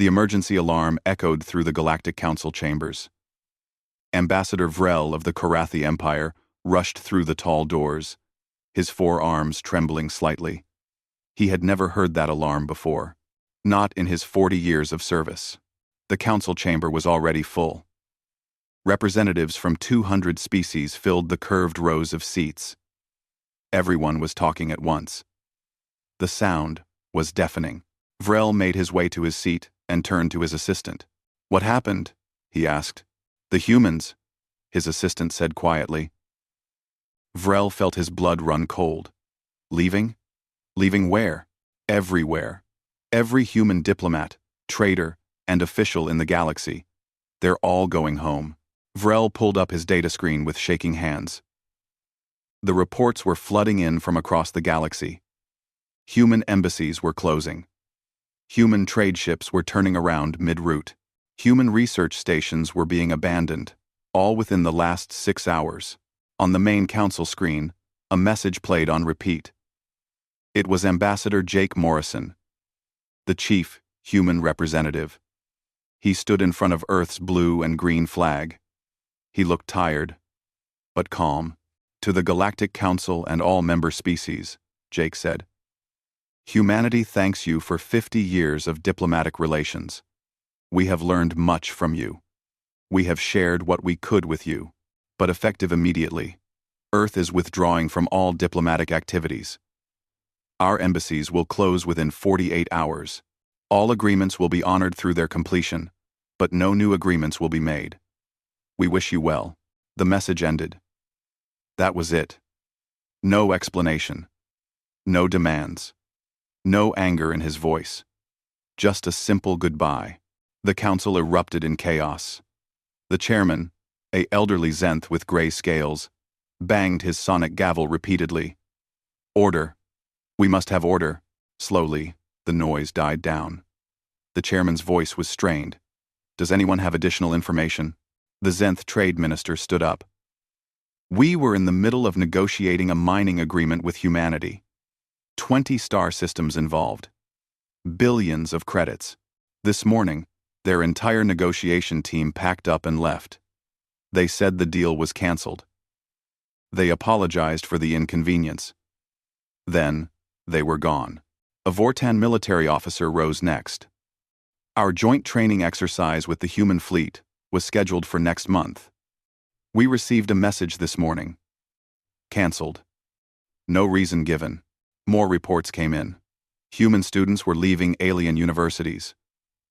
The emergency alarm echoed through the Galactic Council chambers. Ambassador Vrel of the Korathi Empire rushed through the tall doors, his forearms trembling slightly. He had never heard that alarm before, not in his 40 years of service. The council chamber was already full. Representatives from 200 species filled the curved rows of seats. Everyone was talking at once. The sound was deafening. Vrel made his way to his seat and turned to his assistant. "What happened?" he asked. "The humans," his assistant said quietly. Vrel felt his blood run cold. Leaving? Leaving where? Everywhere. Every human diplomat, trader, and official in the galaxy. They're all going home. Vrel pulled up his data screen with shaking hands. The reports were flooding in from across the galaxy. Human embassies were closing. Human trade ships were turning around mid-route. Human research stations were being abandoned, all within the last 6 hours. On the main council screen, a message played on repeat. It was Ambassador Jake Morrison, the chief human representative. He stood in front of Earth's blue and green flag. He looked tired, but calm. "To the Galactic Council and all member species," Jake said. "Humanity thanks you for 50 years of diplomatic relations. We have learned much from you. We have shared what we could with you, but effective immediately. Earth is withdrawing from all diplomatic activities. Our embassies will close within 48 hours. All agreements will be honored through their completion, but no new agreements will be made. We wish you well." The message ended. That was it. No explanation. No demands. No anger in his voice. Just a simple goodbye. The council erupted in chaos. The chairman, an elderly Zenth with gray scales, banged his sonic gavel repeatedly. "Order. We must have order." Slowly, the noise died down. The chairman's voice was strained. "Does anyone have additional information?" The Zenth trade minister stood up. "We were in the middle of negotiating a mining agreement with humanity. 20 star systems involved. Billions of credits. This morning, their entire negotiation team packed up and left. They said the deal was canceled. They apologized for the inconvenience. Then, they were gone." A Vortan military officer rose next. "Our joint training exercise with the human fleet was scheduled for next month. We received a message this morning. Canceled. No reason given. More reports came in. Human students were leaving alien universities.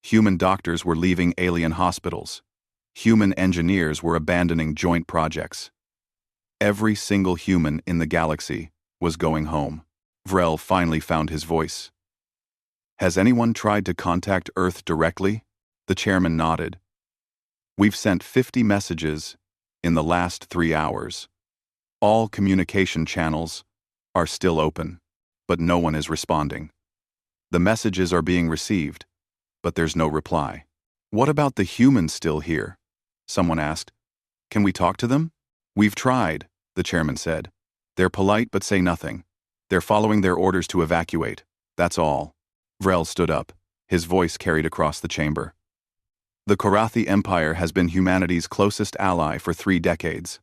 Human doctors were leaving alien hospitals. Human engineers were abandoning joint projects. Every single human in the galaxy was going home." Vrel finally found his voice. "Has anyone tried to contact Earth directly?" The chairman nodded. "We've sent 50 messages in the last 3 hours. All communication channels are still open, but no one is responding. The messages are being received, but there's no reply." "What about the humans still here?" someone asked. "Can we talk to them?" "We've tried," the chairman said. "They're polite but say nothing. They're following their orders to evacuate. That's all." Vrel stood up, his voice carried across the chamber. "The Korathi Empire has been humanity's closest ally for 3 decades.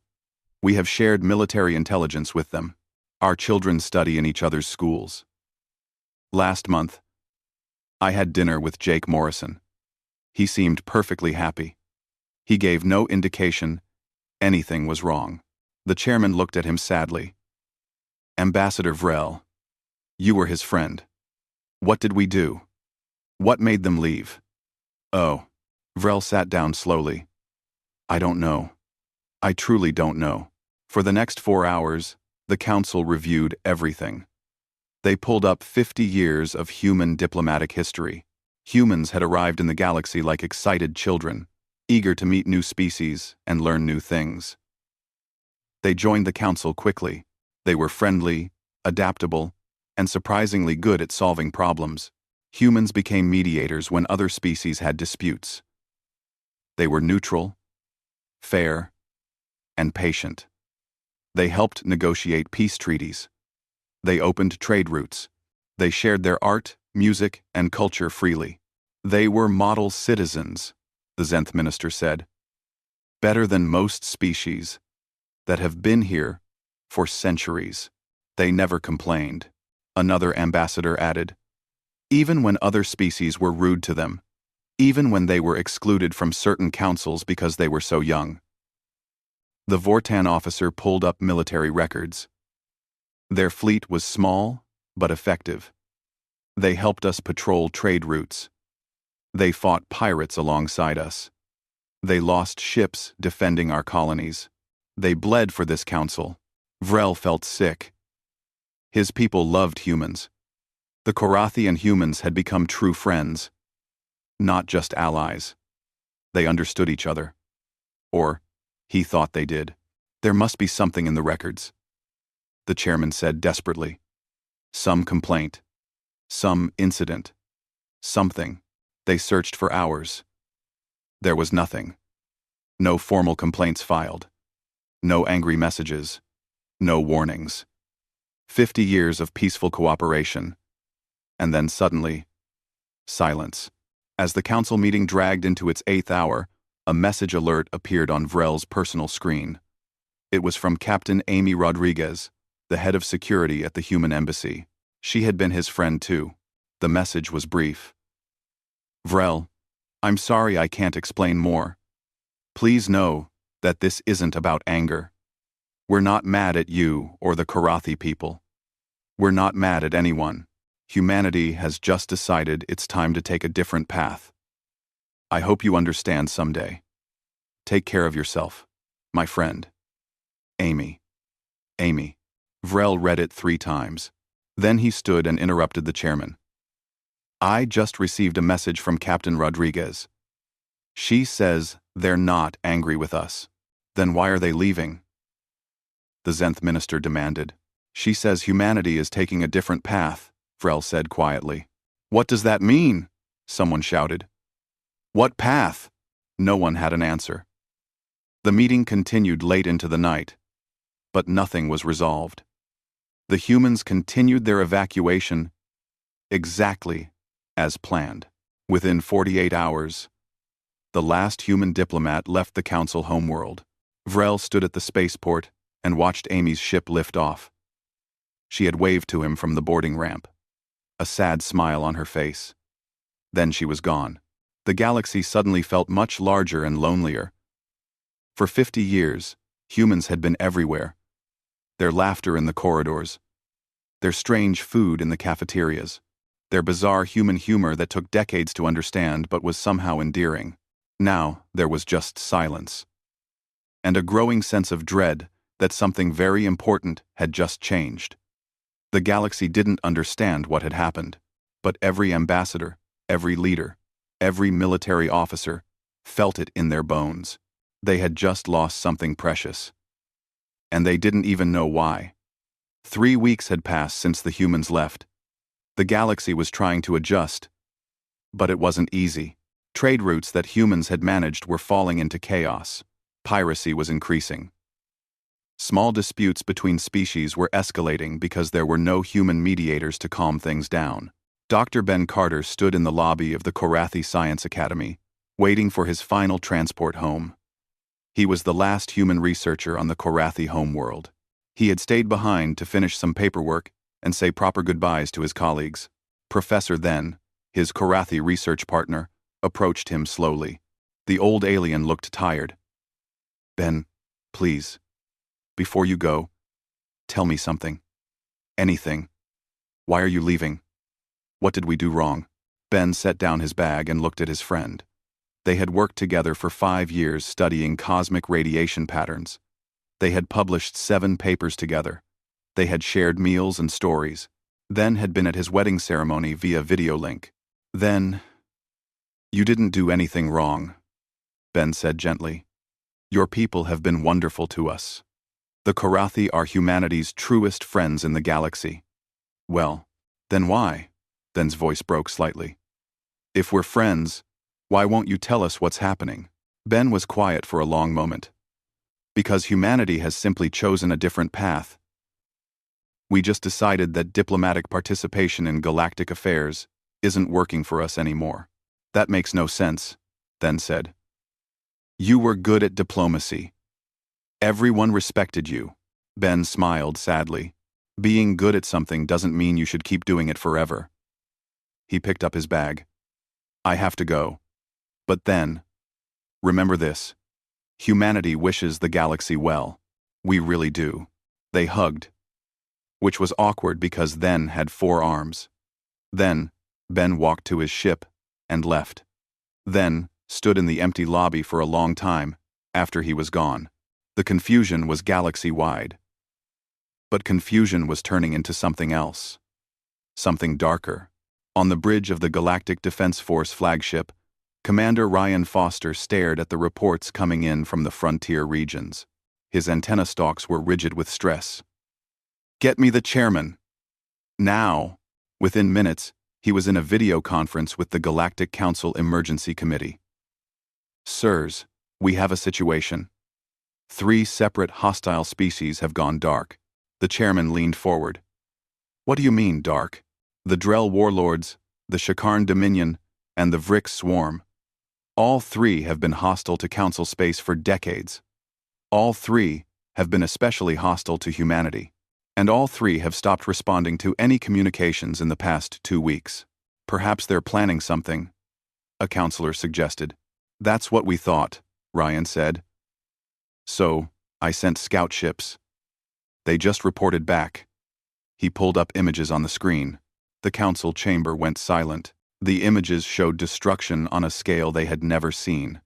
We have shared military intelligence with them. Our children study in each other's schools. Last month, I had dinner with Jake Morrison. He seemed perfectly happy. He gave no indication anything was wrong." The chairman looked at him sadly. "Ambassador Vrel, you were his friend. What did we do? What made them leave?" "Oh." Vrel sat down slowly. "I don't know. I truly don't know." For the next 4 hours, the council reviewed everything. They pulled up 50 years of human diplomatic history. Humans had arrived in the galaxy like excited children, eager to meet new species and learn new things. They joined the council quickly. They were friendly, adaptable, and surprisingly good at solving problems. Humans became mediators when other species had disputes. They were neutral, fair, and patient. They helped negotiate peace treaties. They opened trade routes. They shared their art, music, and culture freely. They were model citizens, the Zenth minister said. Better than most species that have been here for centuries. They never complained, another ambassador added. Even when other species were rude to them, even when they were excluded from certain councils because they were so young. The Vortan officer pulled up military records. Their fleet was small, but effective. They helped us patrol trade routes. They fought pirates alongside us. They lost ships defending our colonies. They bled for this council. Vrel felt sick. His people loved humans. The Korathi and humans had become true friends, not just allies. They understood each other. Or, he thought they did. There must be something in the records, the chairman said desperately. Some complaint. Some incident. Something. They searched for hours. There was nothing. No formal complaints filed. No angry messages. No warnings. 50 years of peaceful cooperation. And then suddenly, silence. As the council meeting dragged into its 8th hour, a message alert appeared on Vrel's personal screen. It was from Captain Amy Rodriguez, the head of security at the human embassy. She had been his friend too. The message was brief. Vrel, I'm sorry I can't explain more. Please know that this isn't about anger. We're not mad at you or the Korathi people. We're not mad at anyone. Humanity has just decided it's time to take a different path. I hope you understand someday. Take care of yourself, my friend. Amy. Amy. Vrel read it 3 times. Then he stood and interrupted the chairman. I just received a message from Captain Rodriguez. She says they're not angry with us. Then why are they leaving? The Zenth minister demanded. She says humanity is taking a different path, Vrel said quietly. What does that mean? Someone shouted. What path? No one had an answer. The meeting continued late into the night, but nothing was resolved. The humans continued their evacuation exactly as planned. Within 48 hours, the last human diplomat left the council homeworld. Vrel stood at the spaceport and watched Amy's ship lift off. She had waved to him from the boarding ramp, a sad smile on her face. Then she was gone. The galaxy suddenly felt much larger and lonelier. For 50 years, humans had been everywhere. Their laughter in the corridors, their strange food in the cafeterias, their bizarre human humor that took decades to understand but was somehow endearing. Now there was just silence. And a growing sense of dread that something very important had just changed. The galaxy didn't understand what had happened, but every ambassador, every leader, every military officer felt it in their bones. They had just lost something precious. And they didn't even know why. 3 weeks had passed since the humans left. The galaxy was trying to adjust, but it wasn't easy. Trade routes that humans had managed were falling into chaos. Piracy was increasing. Small disputes between species were escalating because there were no human mediators to calm things down. Dr. Ben Carter stood in the lobby of the Korathi Science Academy, waiting for his final transport home. He was the last human researcher on the Korathi homeworld. He had stayed behind to finish some paperwork and say proper goodbyes to his colleagues. Professor Then, his Korathi research partner, approached him slowly. The old alien looked tired. Ben, please, before you go, tell me something. Anything. Why are you leaving? What did we do wrong? Ben set down his bag and looked at his friend. They had worked together for 5 years studying cosmic radiation patterns. They had published 7 papers together. They had shared meals and stories. Then had been at his wedding ceremony via video link. Then, you didn't do anything wrong, Ben said gently. Your people have been wonderful to us. The Korathi are humanity's truest friends in the galaxy. Well, then why? Then's voice broke slightly. If we're friends, why won't you tell us what's happening? Ben was quiet for a long moment. Because humanity has simply chosen a different path. We just decided that diplomatic participation in galactic affairs isn't working for us anymore. That makes no sense, then said. You were good at diplomacy. Everyone respected you. Ben smiled sadly. Being good at something doesn't mean you should keep doing it forever. He picked up his bag. I have to go. But then, remember this. Humanity wishes the galaxy well. We really do. They hugged. Which was awkward because Then had 4 arms. Then, Ben walked to his ship and left. Then, stood in the empty lobby for a long time after he was gone. The confusion was galaxy-wide. But confusion was turning into something else. Something darker. On the bridge of the Galactic Defense Force flagship, Commander Ryan Foster stared at the reports coming in from the frontier regions. His antenna stalks were rigid with stress. Get me the chairman. Now. Within minutes, he was in a video conference with the Galactic Council Emergency Committee. Sirs, we have a situation. 3 separate hostile species have gone dark. The chairman leaned forward. What do you mean, dark? The Drell warlords, the Shakarn Dominion, and the Vrix swarm. All 3 have been hostile to Council space for decades. All 3 have been especially hostile to humanity. And all 3 have stopped responding to any communications in the past 2 weeks. Perhaps they're planning something, a counselor suggested. That's what we thought, Ryan said. So, I sent scout ships. They just reported back. He pulled up images on the screen. The council chamber went silent. The images showed destruction on a scale they had never seen.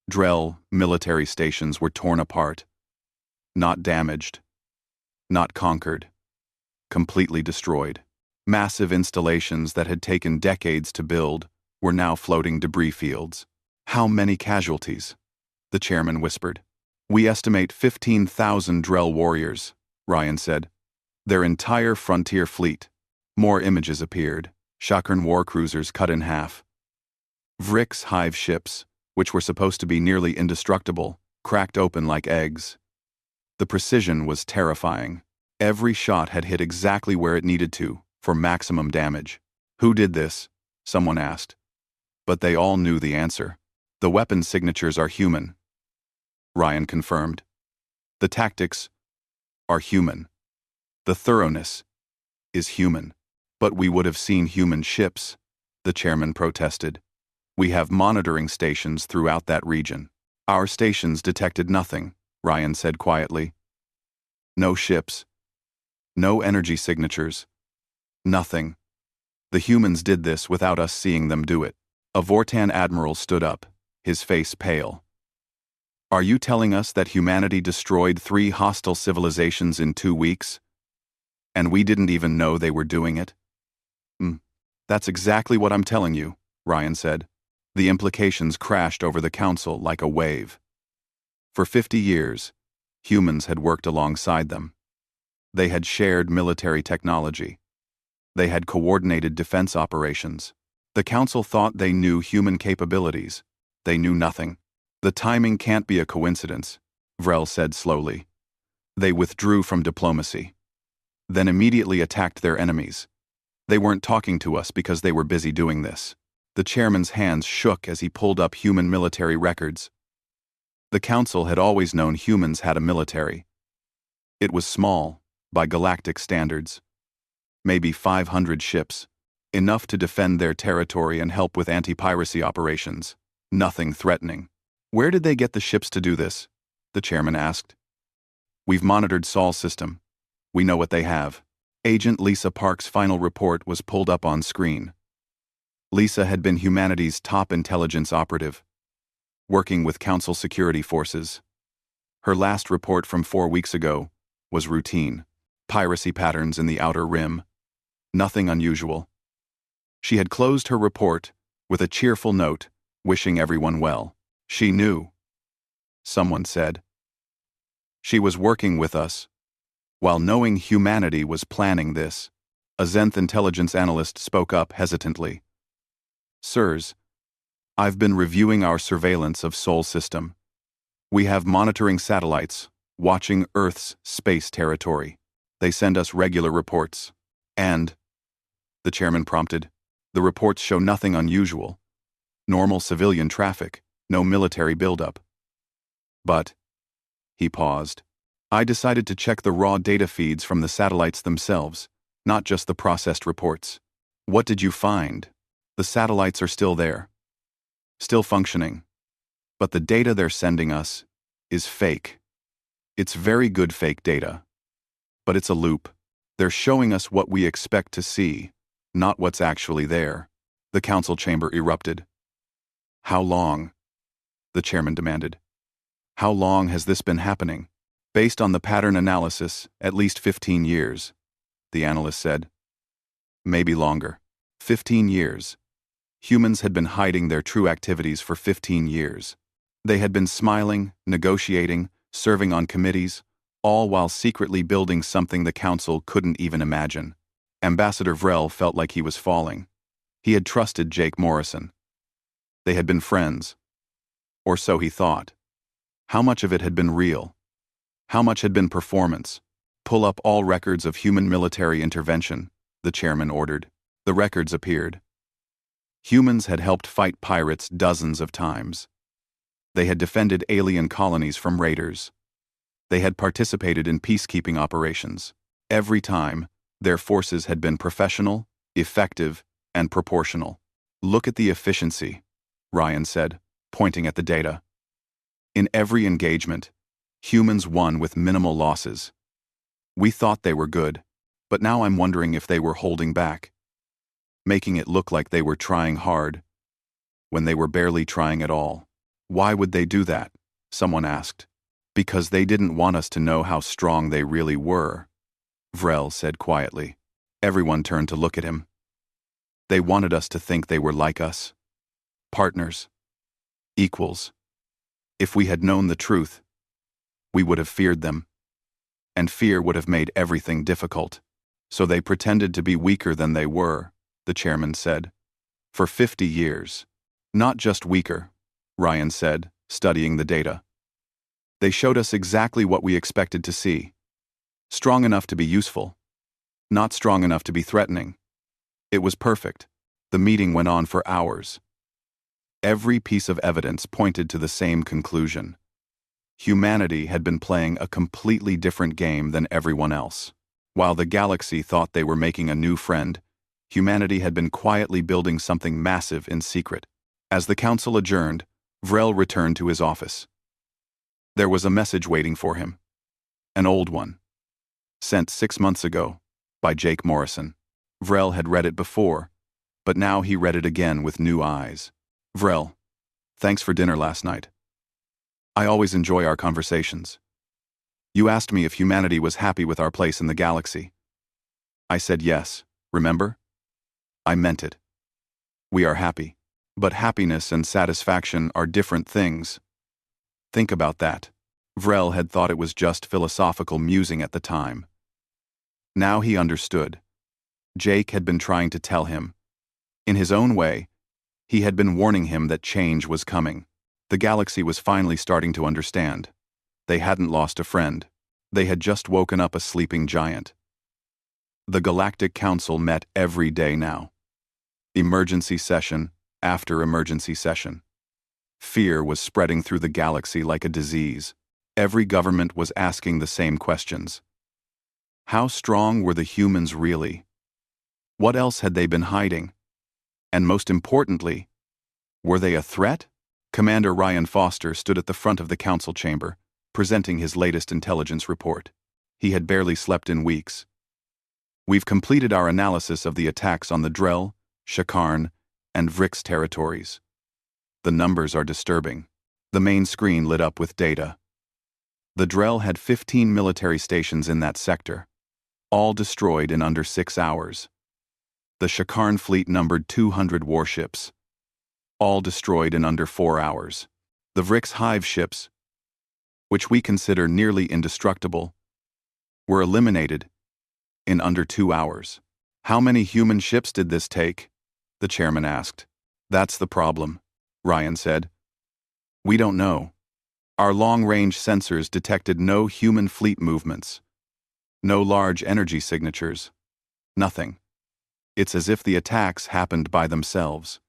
Drell military stations were torn apart. Not damaged. Not conquered. Completely destroyed. Massive installations that had taken decades to build were now floating debris fields. How many casualties? The chairman whispered. We estimate 15,000 Drell warriors, Ryan said. Their entire frontier fleet. More images appeared. Shakarn war cruisers cut in half. Vrix hive ships, which were supposed to be nearly indestructible, cracked open like eggs. The precision was terrifying. Every shot had hit exactly where it needed to, for maximum damage. Who did this? Someone asked. But they all knew the answer. The weapon signatures are human. Ryan confirmed. The tactics are human. The thoroughness is human. But we would have seen human ships, the chairman protested. We have monitoring stations throughout that region. Our stations detected nothing, Ryan said quietly. No ships. No energy signatures. Nothing. The humans did this without us seeing them do it. A Vortan admiral stood up, his face pale. Are you telling us that humanity destroyed 3 hostile civilizations in 2 weeks? And we didn't even know they were doing it? That's exactly what I'm telling you, Ryan said. The implications crashed over the council like a wave. For 50 years, humans had worked alongside them. They had shared military technology. They had coordinated defense operations. The council thought they knew human capabilities. They knew nothing. The timing can't be a coincidence, Vrell said slowly. They withdrew from diplomacy. Then immediately attacked their enemies. They weren't talking to us because they were busy doing this. The chairman's hands shook as he pulled up human military records. The council had always known humans had a military. It was small, by galactic standards. Maybe 500 ships, enough to defend their territory and help with anti-piracy operations. Nothing threatening. Where did they get the ships to do this? The chairman asked. We've monitored Sol's system. We know what they have. Agent Lisa Park's final report was pulled up on screen. Lisa had been humanity's top intelligence operative, working with Council security forces. Her last report from 4 weeks ago was routine. Piracy patterns in the Outer Rim. Nothing unusual. She had closed her report with a cheerful note, wishing everyone well. She knew. Someone said. She was working with us, while knowing humanity was planning this. A Zenth intelligence analyst spoke up hesitantly. Sirs, I've been reviewing our surveillance of Sol system. We have monitoring satellites, watching Earth's space territory. They send us regular reports. And, the chairman prompted, the reports show nothing unusual. Normal civilian traffic, no military buildup. But, he paused, I decided to check the raw data feeds from the satellites themselves, not just the processed reports. What did you find? The satellites are still there. Still functioning. But the data they're sending us is fake. It's very good fake data. But it's a loop. They're showing us what we expect to see, not what's actually there. The council chamber erupted. How long? The chairman demanded. How long has this been happening? Based on the pattern analysis, at least 15 years, the analyst said. Maybe longer. 15 years. Humans had been hiding their true activities for 15 years. They had been smiling, negotiating, serving on committees, all while secretly building something the council couldn't even imagine. Ambassador Vrel felt like he was falling. He had trusted Jake Morrison. They had been friends. Or so he thought. How much of it had been real? How much had been performance? Pull up all records of human military intervention, the chairman ordered. The records appeared. Humans had helped fight pirates dozens of times. They had defended alien colonies from raiders. They had participated in peacekeeping operations. Every time, their forces had been professional, effective, and proportional. Look at the efficiency, Ryan said, pointing at the data. In every engagement, humans won with minimal losses. We thought they were good, but now I'm wondering if they were holding back, making it look like they were trying hard, when they were barely trying at all. Why would they do that? Someone asked. Because they didn't want us to know how strong they really were, Vrel said quietly. Everyone turned to look at him. They wanted us to think they were like us. Partners. Equals. If we had known the truth, we would have feared them. And fear would have made everything difficult. So they pretended to be weaker than they were, the chairman said. For 50 years. Not just weaker, Ryan said, studying the data. They showed us exactly what we expected to see. Strong enough to be useful. Not strong enough to be threatening. It was perfect. The meeting went on for hours. Every piece of evidence pointed to the same conclusion. Humanity had been playing a completely different game than everyone else. While the galaxy thought they were making a new friend, humanity had been quietly building something massive in secret. As the council adjourned, Vrel returned to his office. There was a message waiting for him. An old one. Sent 6 months ago, by Jake Morrison. Vrel had read it before, but now he read it again with new eyes. Vrel, thanks for dinner last night. I always enjoy our conversations. You asked me if humanity was happy with our place in the galaxy. I said yes, remember? I meant it. We are happy. But happiness and satisfaction are different things. Think about that. Vrel had thought it was just philosophical musing at the time. Now he understood. Jake had been trying to tell him. In his own way, he had been warning him that change was coming. The galaxy was finally starting to understand. They hadn't lost a friend. They had just woken up a sleeping giant. The Galactic Council met every day now. Emergency session after emergency session. Fear was spreading through the galaxy like a disease. Every government was asking the same questions. How strong were the humans really? What else had they been hiding? And most importantly, were they a threat? Commander Ryan Foster stood at the front of the council chamber, presenting his latest intelligence report. He had barely slept in weeks. We've completed our analysis of the attacks on the Drell, Shakarn, and Vrix territories. The numbers are disturbing. The main screen lit up with data. The Drell had 15 military stations in that sector, all destroyed in under 6 hours. The Shakarn fleet numbered 200 warships, all destroyed in under 4 hours. The Vrix hive ships, which we consider nearly indestructible, were eliminated in under 2 hours. How many human ships did this take? The chairman asked. That's the problem, Ryan said. We don't know. Our long-range sensors detected no human fleet movements, no large energy signatures, nothing. It's as if the attacks happened by themselves.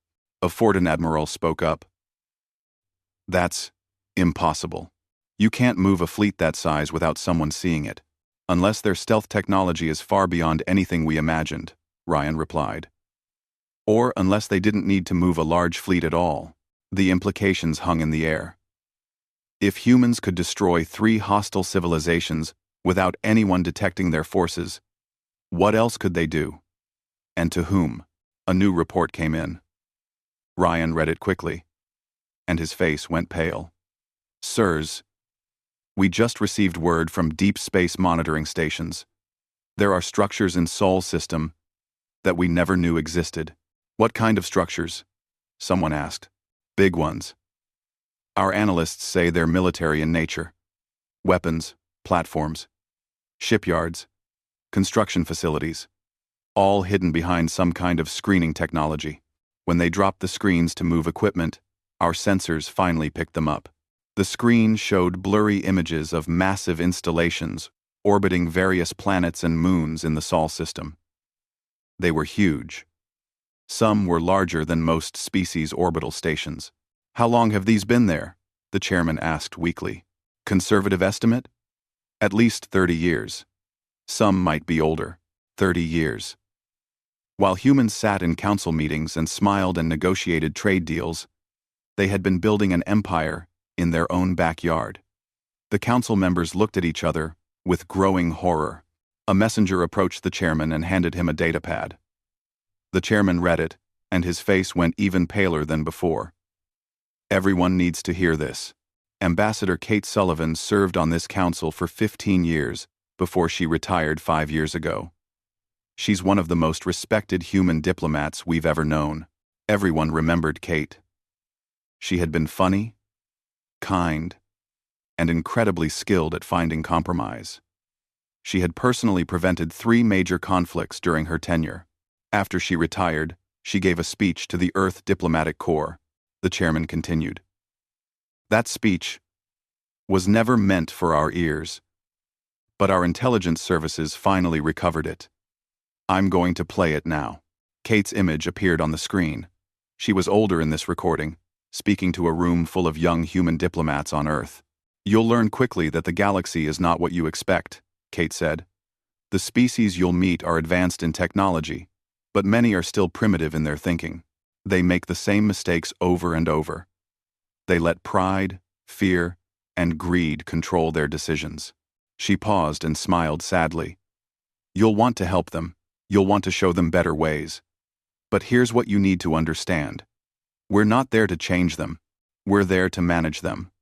A Fortin admiral spoke up. That's impossible. You can't move a fleet that size without someone seeing it. Unless their stealth technology is far beyond anything we imagined, Ryan replied. Or unless they didn't need to move a large fleet at all. The implications hung in the air. If humans could destroy 3 hostile civilizations without anyone detecting their forces, what else could they do? And to whom? A new report came in. Ryan read it quickly, and his face went pale. Sirs, we just received word from deep space monitoring stations. There are structures in Sol system that we never knew existed. What kind of structures? Someone asked. Big ones. Our analysts say they're military in nature. Weapons, platforms, shipyards, construction facilities, all hidden behind some kind of screening technology. When they dropped the screens to move equipment, our sensors finally picked them up. The screen showed blurry images of massive installations orbiting various planets and moons in the Sol system. They were huge. Some were larger than most species' orbital stations. How long have these been there? The chairman asked weakly. Conservative estimate? At least 30 years. Some might be older. 30 years. While humans sat in council meetings and smiled and negotiated trade deals, they had been building an empire in their own backyard. The council members looked at each other with growing horror. A messenger approached the chairman and handed him a datapad. The chairman read it, and his face went even paler than before. Everyone needs to hear this. Ambassador Kate Sullivan served on this council for 15 years before she retired 5 years ago. She's one of the most respected human diplomats we've ever known. Everyone remembered Kate. She had been funny, kind, and incredibly skilled at finding compromise. She had personally prevented 3 major conflicts during her tenure. After she retired, she gave a speech to the Earth Diplomatic Corps. The chairman continued. That speech was never meant for our ears, but our intelligence services finally recovered it. I'm going to play it now. Kate's image appeared on the screen. She was older in this recording, speaking to a room full of young human diplomats on Earth. You'll learn quickly that the galaxy is not what you expect, Kate said. The species you'll meet are advanced in technology, but many are still primitive in their thinking. They make the same mistakes over and over. They let pride, fear, and greed control their decisions. She paused and smiled sadly. You'll want to help them. You'll want to show them better ways. But here's what you need to understand. We're not there to change them. We're there to manage them.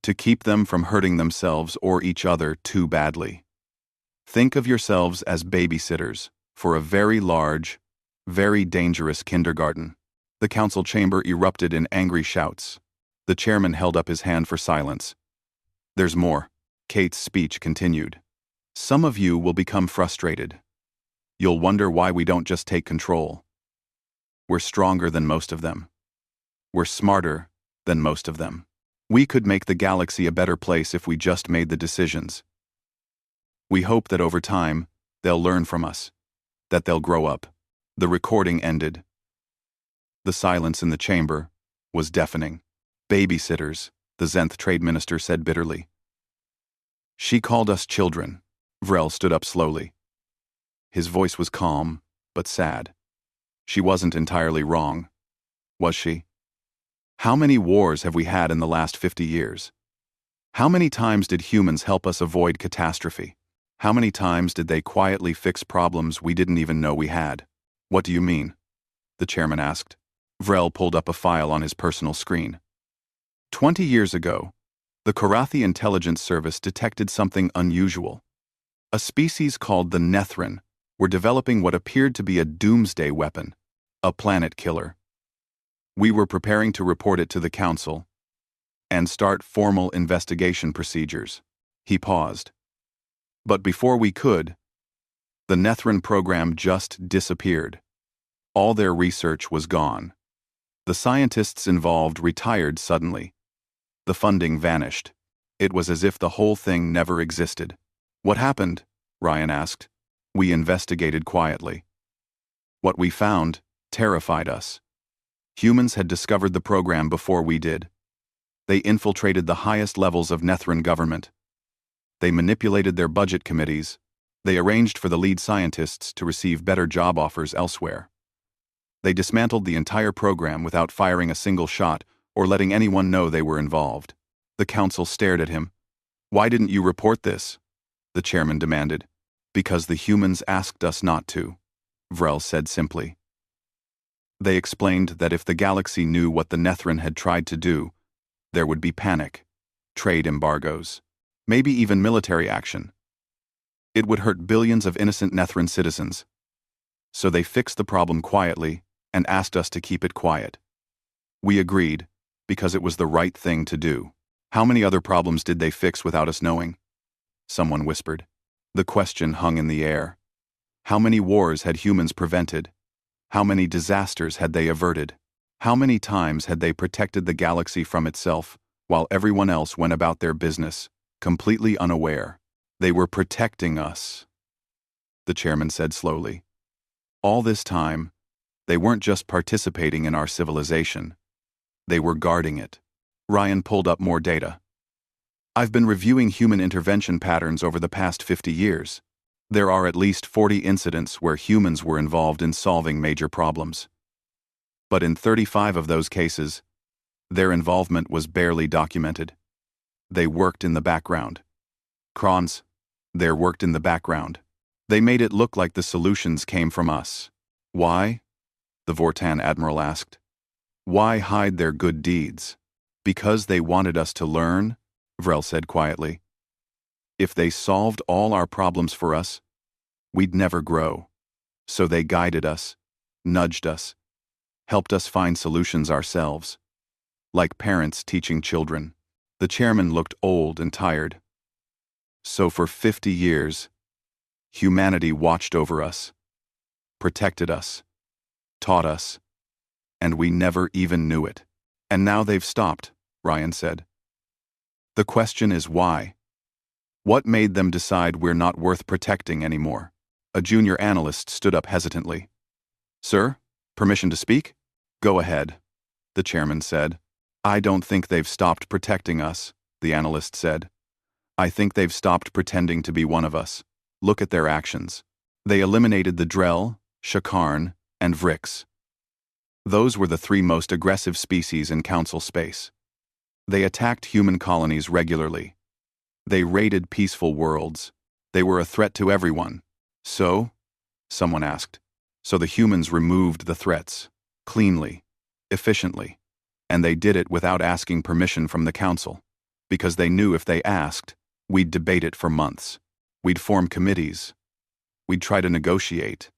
To keep them from hurting themselves or each other too badly. Think of yourselves as babysitters for a very large, very dangerous kindergarten. The council chamber erupted in angry shouts. The chairman held up his hand for silence. There's more. Kate's speech continued. Some of you will become frustrated. You'll wonder why we don't just take control. We're stronger than most of them. We're smarter than most of them. We could make the galaxy a better place if we just made the decisions. We hope that over time, they'll learn from us, that they'll grow up. The recording ended. The silence in the chamber was deafening. Babysitters, the Zenth trade minister said bitterly. She called us children. Vrel stood up slowly. His voice was calm, but sad. She wasn't entirely wrong, was she? How many wars have we had in the last 50 years? How many times did humans help us avoid catastrophe? How many times did they quietly fix problems we didn't even know we had? What do you mean? The chairman asked. Vrel pulled up a file on his personal screen. 20 years ago, the Korathi Intelligence Service detected something unusual. A species called the Nethrin were developing what appeared to be a doomsday weapon, a planet killer. We were preparing to report it to the council and start formal investigation procedures. He paused. But before we could, the Nethrin program just disappeared. All their research was gone. The scientists involved retired suddenly. The funding vanished. It was as if the whole thing never existed. What happened? Ryan asked. We investigated quietly. What we found terrified us. Humans had discovered the program before we did. They infiltrated the highest levels of Nethran government. They manipulated their budget committees. They arranged for the lead scientists to receive better job offers elsewhere. They dismantled the entire program without firing a single shot or letting anyone know they were involved. The council stared at him. "Why didn't you report this?" the chairman demanded. "Because the humans asked us not to," Vrel said simply. They explained that if the galaxy knew what the Nethran had tried to do, there would be panic, trade embargoes, maybe even military action. It would hurt billions of innocent Nethran citizens. So they fixed the problem quietly and asked us to keep it quiet. We agreed, because it was the right thing to do. "How many other problems did they fix without us knowing?" someone whispered. The question hung in the air. How many wars had humans prevented? How many disasters had they averted? How many times had they protected the galaxy from itself, while everyone else went about their business, completely unaware? They were protecting us, the chairman said slowly. All this time, they weren't just participating in our civilization. They were guarding it. Ryan pulled up more data. "I've been reviewing human intervention patterns over the past 50 years. There are at least 40 incidents where humans were involved in solving major problems. But in 35 of those cases, their involvement was barely documented. They worked in the background. Krons, they worked in the background. They made it look like the solutions came from us. Why?" the Vortan admiral asked. "Why hide their good deeds? Because they wanted us to learn?" Vrel said quietly. "If they solved all our problems for us, we'd never grow. So they guided us, nudged us, helped us find solutions ourselves. Like parents teaching children." The chairman looked old and tired. "So for 50 years, humanity watched over us, protected us, taught us, and we never even knew it. And now they've stopped," Ryan said. "The question is why? What made them decide we're not worth protecting anymore?" A junior analyst stood up hesitantly. "Sir, permission to speak?" "Go ahead," the chairman said. "I don't think they've stopped protecting us," the analyst said. "I think they've stopped pretending to be one of us. Look at their actions. They eliminated the Drell, Shakarn, and Vrix. Those were the three most aggressive species in Council space. They attacked human colonies regularly. They raided peaceful worlds. They were a threat to everyone. So?" someone asked. "So the humans removed the threats, cleanly, efficiently, and they did it without asking permission from the Council, because they knew if they asked, we'd debate it for months. We'd form committees. We'd try to negotiate,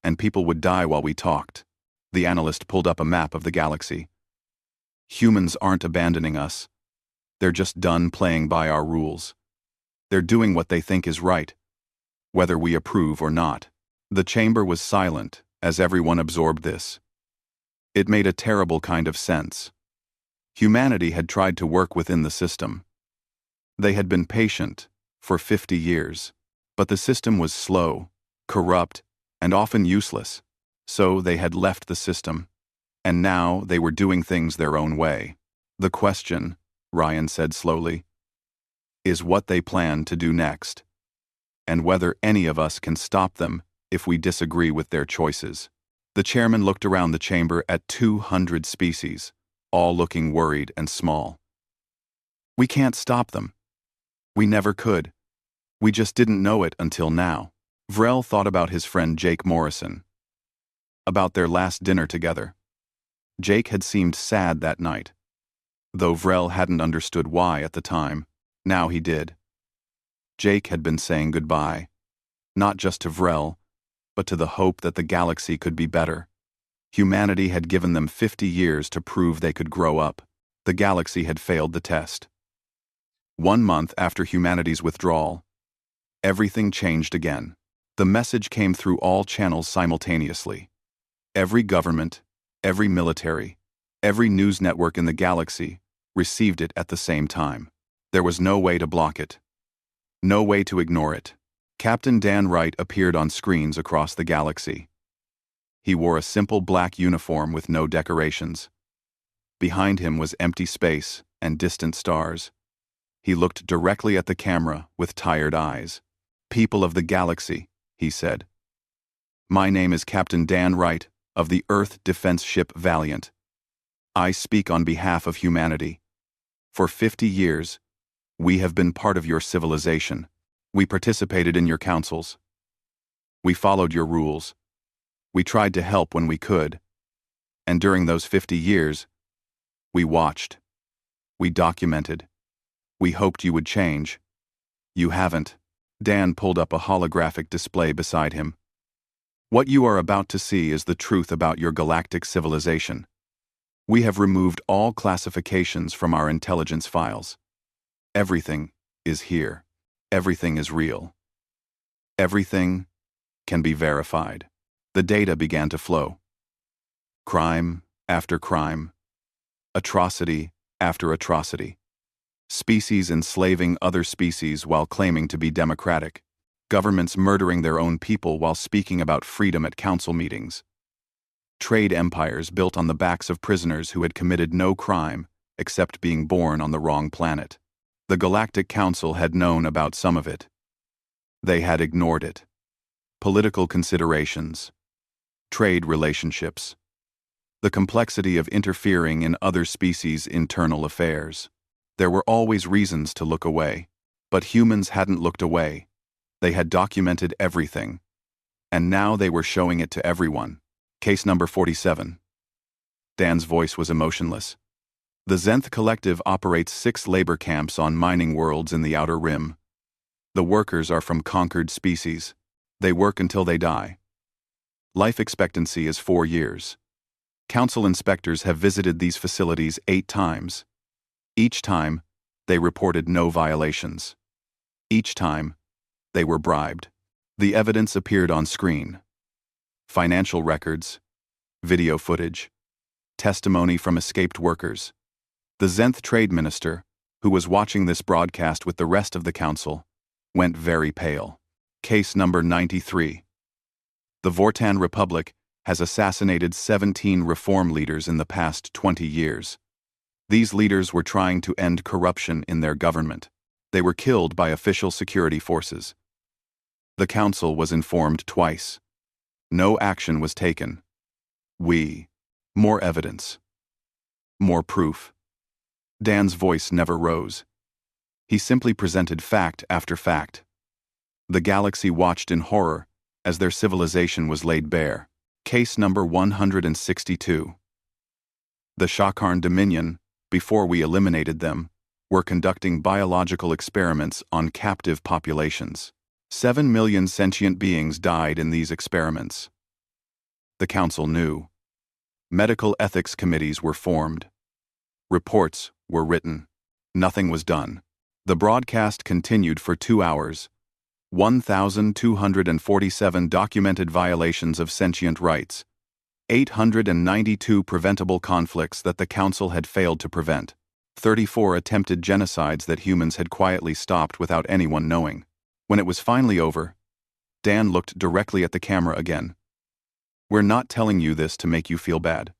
and people would die while we talked." The analyst pulled up a map of the galaxy. "Humans aren't abandoning us. They're just done playing by our rules. They're doing what they think is right, whether we approve or not." The chamber was silent as everyone absorbed this. It made a terrible kind of sense. Humanity had tried to work within the system. They had been patient for 50 years, but the system was slow, corrupt, and often useless. So they had left the system, and now they were doing things their own way. "The question," Ryan said slowly, "is what they plan to do next, and whether any of us can stop them if we disagree with their choices." The chairman looked around the chamber at 200 species, all looking worried and small. "We can't stop them. We never could. We just didn't know it until now." Vrel thought about his friend Jake Morrison, about their last dinner together. Jake had seemed sad that night. Though Vrel hadn't understood why at the time, now he did. Jake had been saying goodbye, not just to Vrel, but to the hope that the galaxy could be better. Humanity had given them 50 years to prove they could grow up. The galaxy had failed the test. 1 month after humanity's withdrawal, everything changed again. The message came through all channels simultaneously. Every government, every military, every news network in the galaxy received it at the same time. There was no way to block it. No way to ignore it. Captain Dan Wright appeared on screens across the galaxy. He wore a simple black uniform with no decorations. Behind him was empty space and distant stars. He looked directly at the camera with tired eyes. "People of the galaxy," he said. "My name is Captain Dan Wright of the Earth Defense Ship Valiant. I speak on behalf of humanity. For 50 years, we have been part of your civilization. We participated in your councils. We followed your rules. We tried to help when we could. And during those 50 years, we watched. We documented. We hoped you would change. You haven't." Dan pulled up a holographic display beside him. "What you are about to see is the truth about your galactic civilization. We have removed all classifications from our intelligence files. Everything is here. Everything is real. Everything can be verified." The data began to flow. Crime after crime. Atrocity after atrocity. Species enslaving other species while claiming to be democratic. Governments murdering their own people while speaking about freedom at council meetings. Trade empires built on the backs of prisoners who had committed no crime except being born on the wrong planet. The Galactic Council had known about some of it. They had ignored it. Political considerations. Trade relationships. The complexity of interfering in other species' internal affairs. There were always reasons to look away. But humans hadn't looked away. They had documented everything. And now they were showing it to everyone. Case number 47. Dan's voice was emotionless. The Zenth Collective operates 6 labor camps on mining worlds in the Outer Rim. The workers are from conquered species. They work until they die. Life expectancy is 4 years. Council inspectors have visited these facilities 8 times. Each time, they reported no violations. Each time, they were bribed. The evidence appeared on screen. Financial records, video footage, testimony from escaped workers. The Zenth Trade Minister, who was watching this broadcast with the rest of the council, went very pale. Case number 93. The Vortan Republic has assassinated 17 reform leaders in the past 20 years. These leaders were trying to end corruption in their government. They were killed by official security forces. The council was informed twice. No action was taken. More evidence. More proof. Dan's voice never rose. He simply presented fact after fact. The galaxy watched in horror as their civilization was laid bare. Case number 162. The Shakarn Dominion, before we eliminated them, were conducting biological experiments on captive populations. 7 million sentient beings died in these experiments. The council knew. Medical ethics committees were formed. Reports were written. Nothing was done. The broadcast continued for 2 hours. 1,247 documented violations of sentient rights. 892 preventable conflicts that the council had failed to prevent. 34 attempted genocides that humans had quietly stopped without anyone knowing. When it was finally over, Dan looked directly at the camera again. "We're not telling you this to make you feel bad.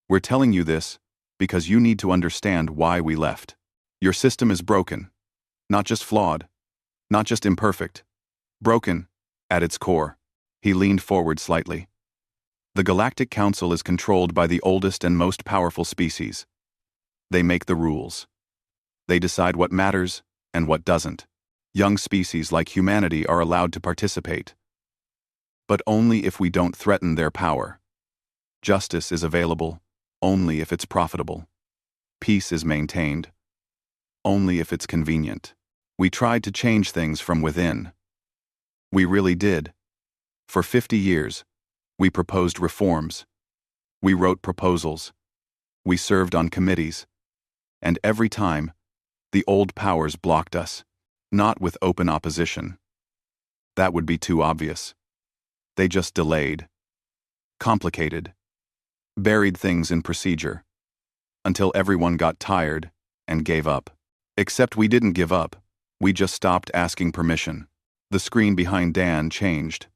We're telling you this because you need to understand why we left. Your system is broken. Not just flawed. Not just imperfect. Broken at its core." He leaned forward slightly. "The Galactic Council is controlled by the oldest and most powerful species. They make the rules. They decide what matters and what doesn't. Young species like humanity are allowed to participate. But only if we don't threaten their power. Justice is available only if it's profitable. Peace is maintained only if it's convenient. We tried to change things from within. We really did. For 50 years, we proposed reforms. We wrote proposals. We served on committees. And every time, the old powers blocked us. Not with open opposition. That would be too obvious. They just delayed. Complicated. Buried things in procedure. Until everyone got tired and gave up. Except we didn't give up. We just stopped asking permission. The screen behind Dan changed.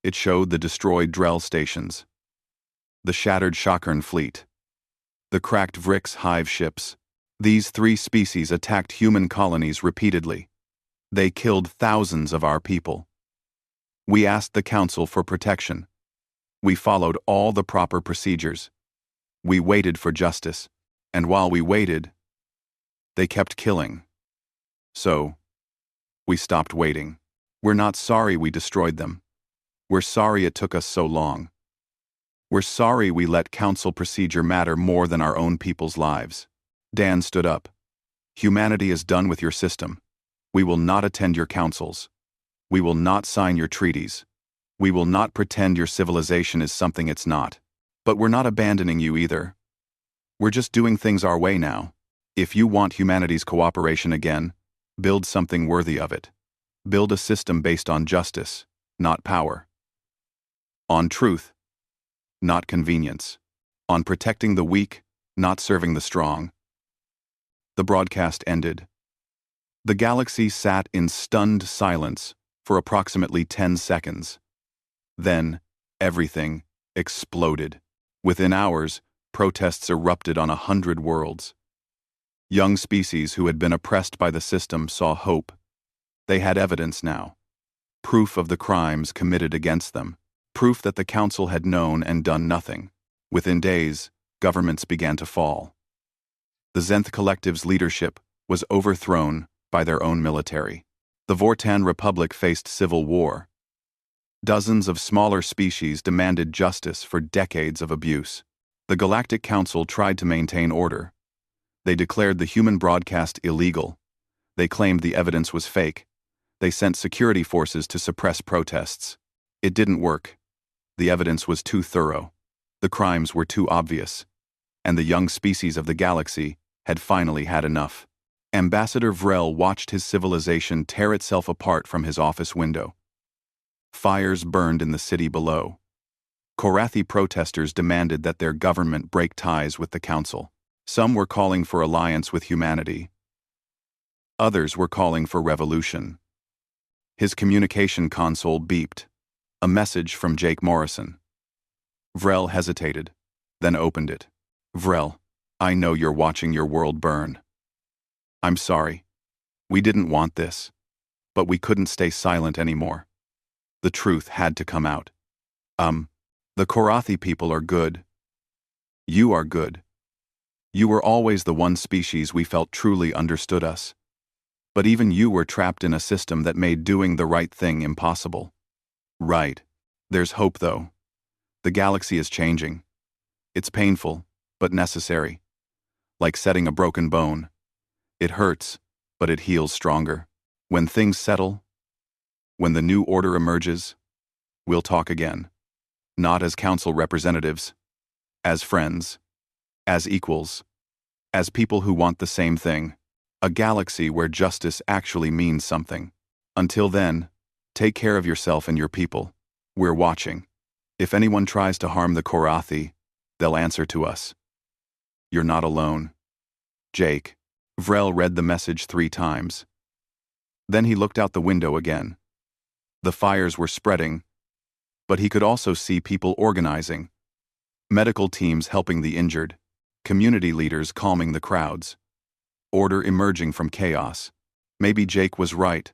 It showed the destroyed Drell stations, the shattered Shattern fleet, the cracked Vrix hive ships. These three species attacked human colonies repeatedly. They killed thousands of our people. We asked the Council for protection. We followed all the proper procedures. We waited for justice, and while we waited, they kept killing. So, we stopped waiting. We're not sorry we destroyed them. We're sorry it took us so long. We're sorry we let Council procedure matter more than our own people's lives. Dan stood up. Humanity is done with your system. We will not attend your councils. We will not sign your treaties. We will not pretend your civilization is something it's not. But we're not abandoning you either. We're just doing things our way now. If you want humanity's cooperation again, build something worthy of it. Build a system based on justice, not power. On truth, not convenience. On protecting the weak, not serving the strong. The broadcast ended. The galaxy sat in stunned silence for approximately 10 seconds. Then, everything exploded. Within hours, protests erupted on 100 worlds. Young species who had been oppressed by the system saw hope. They had evidence now. Proof of the crimes committed against them. Proof that the Council had known and done nothing. Within days, governments began to fall. The Zenth Collective's leadership was overthrown by their own military. The Vortan Republic faced civil war. Dozens of smaller species demanded justice for decades of abuse. The Galactic Council tried to maintain order. They declared the human broadcast illegal. They claimed the evidence was fake. They sent security forces to suppress protests. It didn't work. The evidence was too thorough. The crimes were too obvious. And the young species of the galaxy had finally had enough. Ambassador Vrel watched his civilization tear itself apart from his office window. Fires burned in the city below. Korathi protesters demanded that their government break ties with the Council. Some were calling for alliance with humanity. Others were calling for revolution. His communication console beeped. A message from Jake Morrison. Vrel hesitated, then opened it. Vrel, I know you're watching your world burn. I'm sorry. We didn't want this. But we couldn't stay silent anymore. The truth had to come out. The Korathi people are good. You are good. You were always the one species we felt truly understood us. But even you were trapped in a system that made doing the right thing impossible. Right. There's hope, though. The galaxy is changing. It's painful, but necessary. Like setting a broken bone. It hurts, but it heals stronger. When things settle, when the new order emerges, we'll talk again. Not as council representatives, as friends, as equals, as people who want the same thing. A galaxy where justice actually means something. Until then, take care of yourself and your people. We're watching. If anyone tries to harm the Korathi, they'll answer to us. You're not alone. Jake. Vrel read the message 3 times. Then he looked out the window again. The fires were spreading, but he could also see people organizing. Medical teams helping the injured. Community leaders calming the crowds. Order emerging from chaos. Maybe Jake was right.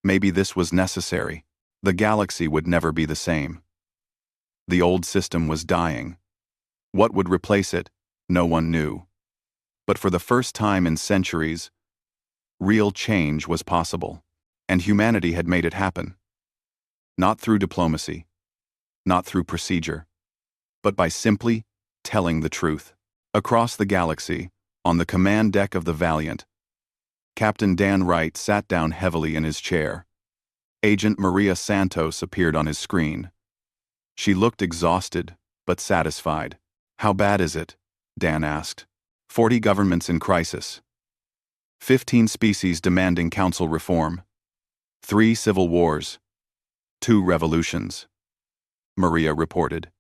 Maybe this was necessary. The galaxy would never be the same. The old system was dying. What would replace it? No one knew. But for the first time in centuries, real change was possible, and humanity had made it happen. Not through diplomacy, not through procedure, but by simply telling the truth. Across the galaxy, on the command deck of the Valiant, Captain Dan Wright sat down heavily in his chair. Agent Maria Santos appeared on his screen. She looked exhausted, but satisfied. How bad is it? Dan asked. 40 governments in crisis. 15 species demanding council reform. 3 civil wars. 2 revolutions. Maria reported.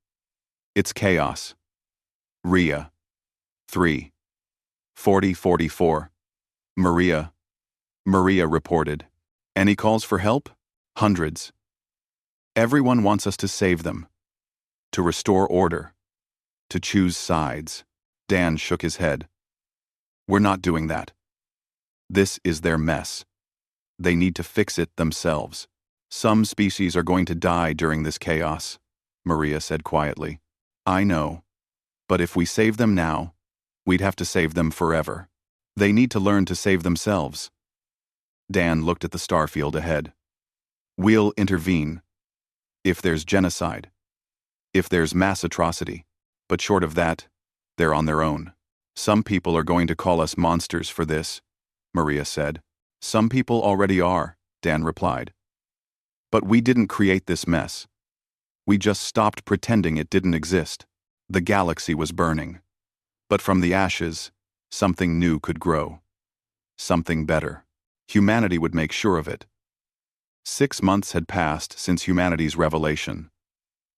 It's chaos. Ria. 3. 40-44. Maria reported. Any calls for help? Hundreds. Everyone wants us to save them, to restore order, to choose sides. Dan shook his head. We're not doing that. This is their mess. They need to fix it themselves. Some species are going to die during this chaos, Maria said quietly. I know. But if we save them now, we'd have to save them forever. They need to learn to save themselves. Dan looked at the starfield ahead. We'll intervene. If there's genocide. If there's mass atrocity. But short of that, they're on their own. Some people are going to call us monsters for this, Maria said. Some people already are, Dan replied. But we didn't create this mess. We just stopped pretending it didn't exist. The galaxy was burning. But from the ashes, something new could grow. Something better. Humanity would make sure of it. 6 months had passed since humanity's revelation.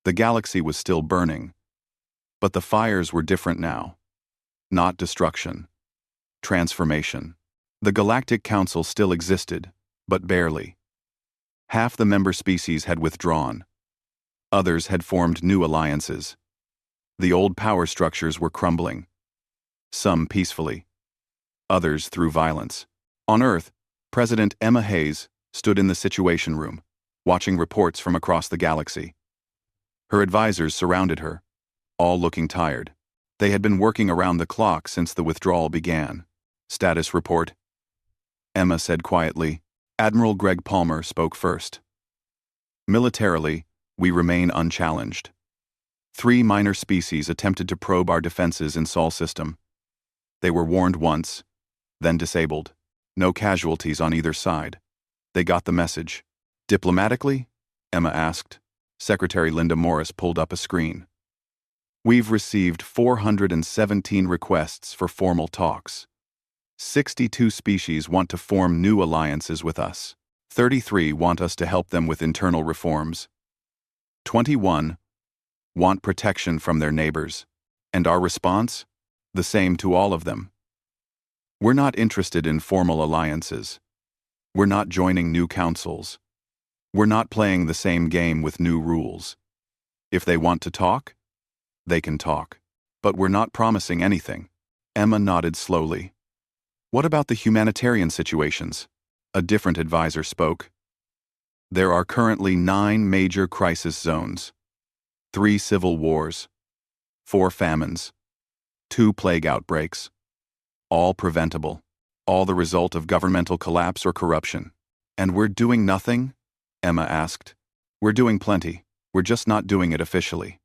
The galaxy was still burning. But the fires were different now. Not destruction. Transformation. The Galactic Council still existed, but barely. Half the member species had withdrawn. Others had formed new alliances. The old power structures were crumbling. Some peacefully. Others through violence. On Earth, President Emma Hayes stood in the Situation Room, watching reports from across the galaxy. Her advisors surrounded her, all looking tired. They had been working around the clock since the withdrawal began. Status report. Emma said quietly. Admiral Greg Palmer spoke first. Militarily, we remain unchallenged. 3 minor species attempted to probe our defenses in Sol system. They were warned once, then disabled. No casualties on either side. They got the message. Diplomatically? Emma asked. Secretary Linda Morris pulled up a screen. We've received 417 requests for formal talks. 62 species want to form new alliances with us. 33 want us to help them with internal reforms. 21 want protection from their neighbors. And our response? The same to all of them. We're not interested in formal alliances. We're not joining new councils. We're not playing the same game with new rules. If they want to talk, they can talk. But we're not promising anything. Emma nodded slowly. What about the humanitarian situations? A different advisor spoke. There are currently 9 major crisis zones. 3 civil wars. 4 famines. 2 plague outbreaks. All preventable. All the result of governmental collapse or corruption. And we're doing nothing? Emma asked. We're doing plenty. We're just not doing it officially.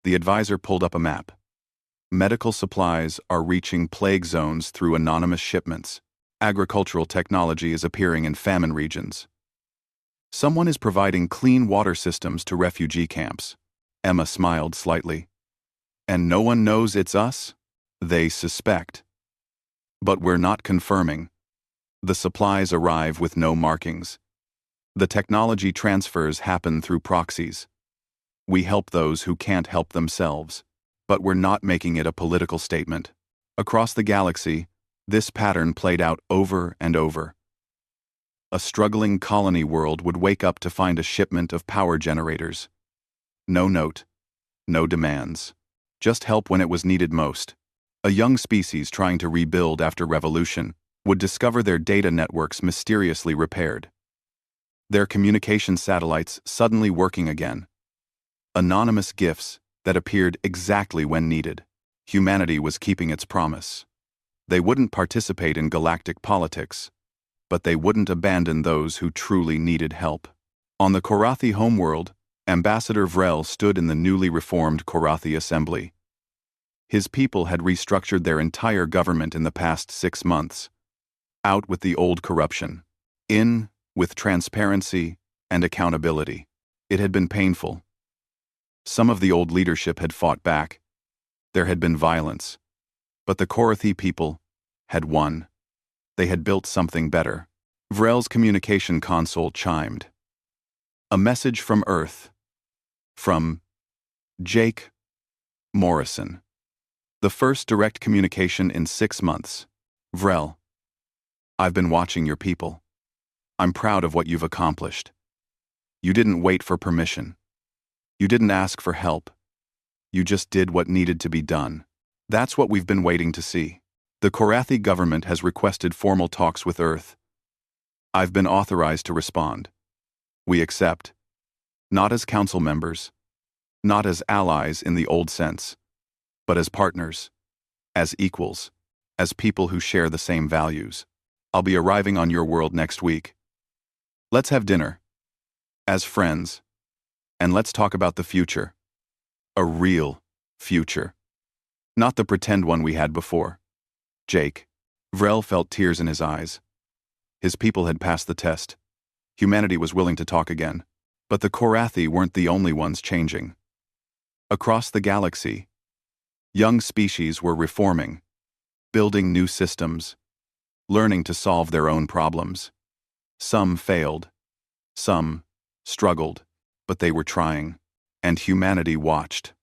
The advisor pulled up a map. Medical supplies are reaching plague zones through anonymous shipments. Agricultural technology is appearing in famine regions. Someone is providing clean water systems to refugee camps. Emma smiled slightly. And no one knows it's us? They suspect. But we're not confirming. The supplies arrive with no markings. The technology transfers happen through proxies. We help those who can't help themselves. But we're not making it a political statement. Across the galaxy, this pattern played out over and over. A struggling colony world would wake up to find a shipment of power generators. No note, no demands. Just help when it was needed most. A young species trying to rebuild after revolution would discover their data networks mysteriously repaired. Their communication satellites suddenly working again. Anonymous gifts that appeared exactly when needed. Humanity was keeping its promise. They wouldn't participate in galactic politics, but they wouldn't abandon those who truly needed help. On the Korathi homeworld, Ambassador Vrel stood in the newly reformed Korathi Assembly. His people had restructured their entire government in the past 6 months. Out with the old corruption. In with transparency and accountability. It had been painful. Some of the old leadership had fought back. There had been violence. But the Korathi people had won. They had built something better. Vrel's communication console chimed. A message from Earth. From Jake Morrison. The first direct communication in 6 months. Vrel, I've been watching your people. I'm proud of what you've accomplished. You didn't wait for permission. You didn't ask for help. You just did what needed to be done. That's what we've been waiting to see. The Korathi government has requested formal talks with Earth. I've been authorized to respond. We accept. Not as council members. Not as allies in the old sense. But as partners. As equals. As people who share the same values. I'll be arriving on your world next week. Let's have dinner. As friends. And let's talk about the future. A real future. Not the pretend one we had before. Jake. Vrel felt tears in his eyes. His people had passed the test. Humanity was willing to talk again. But the Korathi weren't the only ones changing. Across the galaxy, young species were reforming, building new systems, learning to solve their own problems. Some failed. Some struggled. But they were trying. And humanity watched.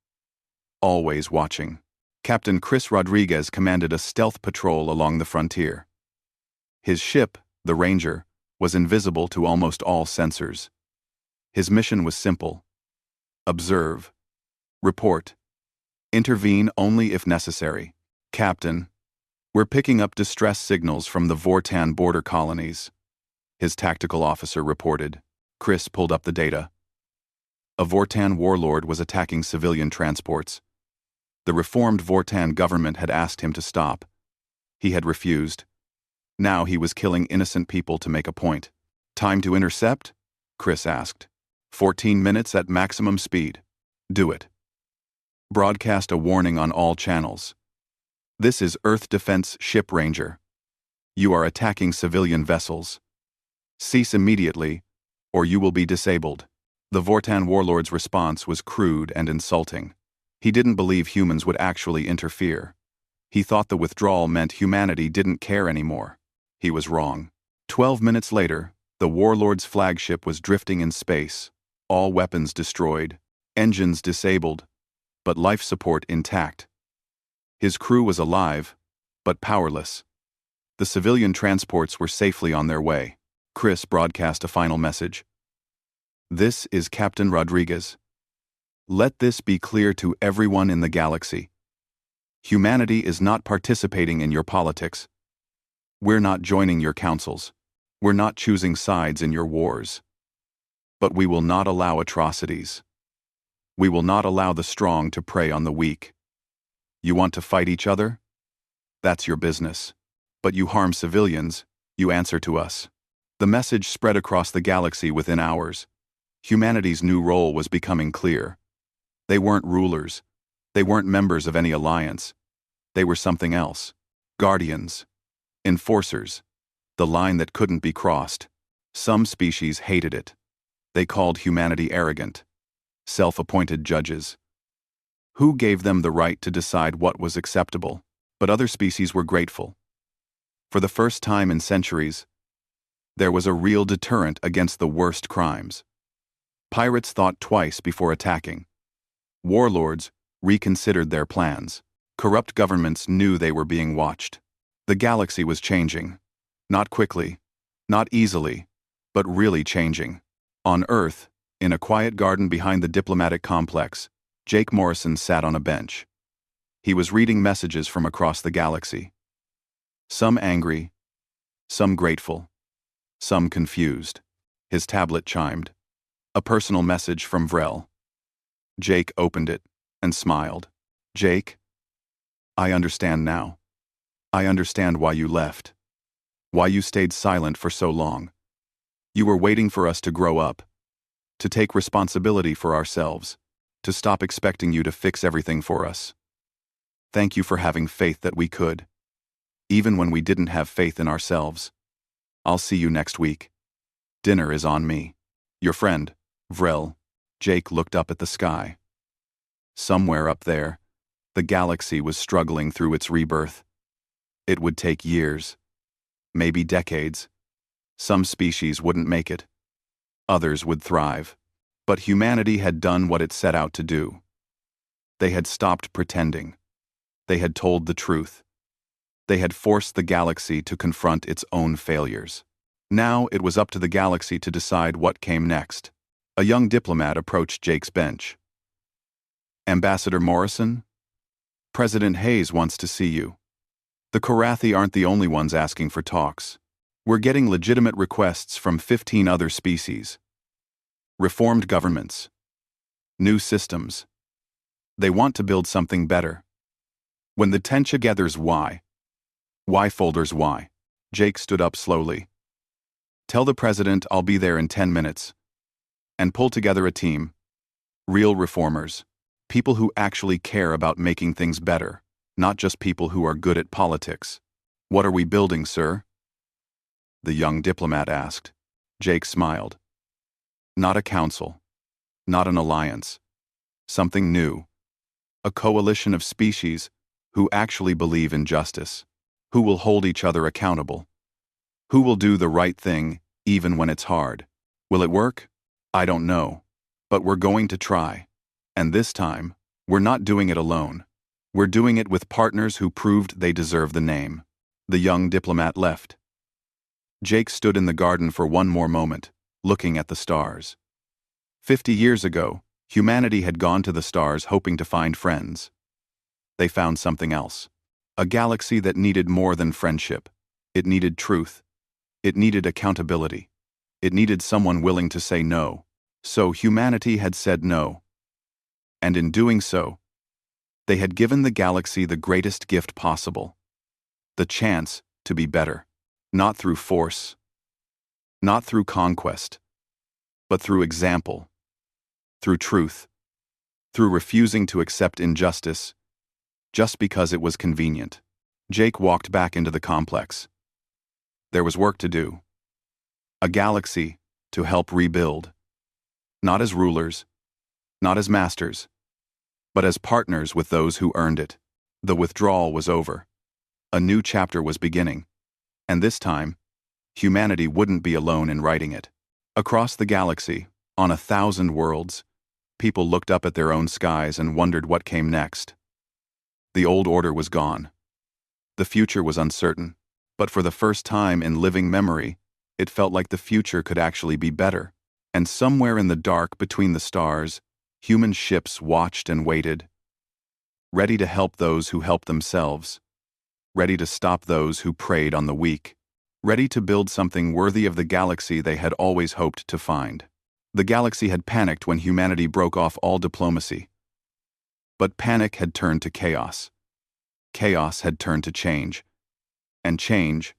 Always watching. Captain Chris Rodriguez commanded a stealth patrol along the frontier. His ship, the Ranger, was invisible to almost all sensors. His mission was simple. Observe. Report. Intervene only if necessary. Captain, we're picking up distress signals from the Vortan border colonies. His tactical officer reported. Chris pulled up the data. A Vortan warlord was attacking civilian transports. The reformed Vortan government had asked him to stop. He had refused. Now he was killing innocent people to make a point. Time to intercept? Chris asked. 14 minutes at maximum speed. Do it. Broadcast a warning on all channels. This is Earth Defense Ship Ranger. You are attacking civilian vessels. Cease immediately, or you will be disabled. The Vortan warlord's response was crude and insulting. He didn't believe humans would actually interfere. He thought the withdrawal meant humanity didn't care anymore. He was wrong. 12 minutes later, the warlord's flagship was drifting in space, all weapons destroyed, engines disabled, but life support intact. His crew was alive, but powerless. The civilian transports were safely on their way. Chris broadcast a final message. This is Captain Rodriguez. Let this be clear to everyone in the galaxy. Humanity is not participating in your politics. We're not joining your councils. We're not choosing sides in your wars. But we will not allow atrocities. We will not allow the strong to prey on the weak. You want to fight each other? That's your business. But you harm civilians, you answer to us. The message spread across the galaxy within hours. Humanity's new role was becoming clear. They weren't rulers. They weren't members of any alliance. They were something else. Guardians. Enforcers. The line that couldn't be crossed. Some species hated it. They called humanity arrogant. Self-appointed judges. Who gave them the right to decide what was acceptable? But other species were grateful. For the first time in centuries, there was a real deterrent against the worst crimes. Pirates thought twice before attacking. Warlords reconsidered their plans. Corrupt governments knew they were being watched. The galaxy was changing. Not quickly, not easily, but really changing. On Earth, in a quiet garden behind the diplomatic complex, Jake Morrison sat on a bench. He was reading messages from across the galaxy. Some angry, some grateful, some confused. His tablet chimed. A personal message from Vrel. Jake opened it and smiled. Jake, I understand now. I understand why you left. Why you stayed silent for so long. You were waiting for us to grow up, to take responsibility for ourselves, to stop expecting you to fix everything for us. Thank you for having faith that we could, even when we didn't have faith in ourselves. I'll see you next week. Dinner is on me. Your friend, Vrel. Jake looked up at the sky. Somewhere up there, the galaxy was struggling through its rebirth. It would take years, maybe decades. Some species wouldn't make it. Others would thrive. But humanity had done what it set out to do. They had stopped pretending. They had told the truth. They had forced the galaxy to confront its own failures. Now it was up to the galaxy to decide what came next. A young diplomat approached Jake's bench. "Ambassador Morrison? President Hayes wants to see you. The Korathi aren't the only ones asking for talks. We're getting legitimate requests from 15 other species. Reformed governments. New systems. They want to build something better. When the Tencha gathers Y folders Y." Jake stood up slowly. "Tell the president I'll be there in 10 minutes. And pull together a team. Real reformers. People who actually care about making things better, not just people who are good at politics." "What are we building, sir?" the young diplomat asked. Jake smiled. "Not a council. Not an alliance. Something new. A coalition of species who actually believe in justice, who will hold each other accountable, who will do the right thing even when it's hard. Will it work? I don't know. But we're going to try. And this time, we're not doing it alone. We're doing it with partners who proved they deserve the name." The young diplomat left. Jake stood in the garden for one more moment, looking at the stars. 50 years ago, humanity had gone to the stars hoping to find friends. They found something else. A galaxy that needed more than friendship. It needed truth. It needed accountability. It needed someone willing to say no. So humanity had said no. And in doing so, they had given the galaxy the greatest gift possible. The chance to be better. Not through force. Not through conquest. But through example. Through truth. Through refusing to accept injustice just because it was convenient. Jake walked back into the complex. There was work to do. A galaxy to help rebuild. Not as rulers, not as masters, but as partners with those who earned it. The withdrawal was over. A new chapter was beginning. And this time, humanity wouldn't be alone in writing it. Across the galaxy, on 1,000 worlds, people looked up at their own skies and wondered what came next. The old order was gone. The future was uncertain, but for the first time in living memory, it felt like the future could actually be better. And somewhere in the dark between the stars, human ships watched and waited, ready to help those who helped themselves, ready to stop those who preyed on the weak, ready to build something worthy of the galaxy they had always hoped to find. The galaxy had panicked when humanity broke off all diplomacy. But panic had turned to chaos. Chaos had turned to change. And change,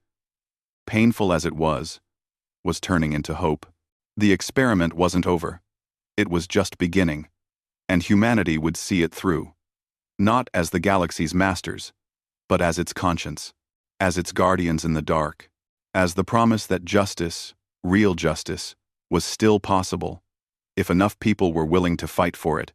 painful as it was turning into hope. The experiment wasn't over. It was just beginning. And humanity would see it through. Not as the galaxy's masters, but as its conscience, as its guardians in the dark, as the promise that justice, real justice, was still possible, if enough people were willing to fight for it.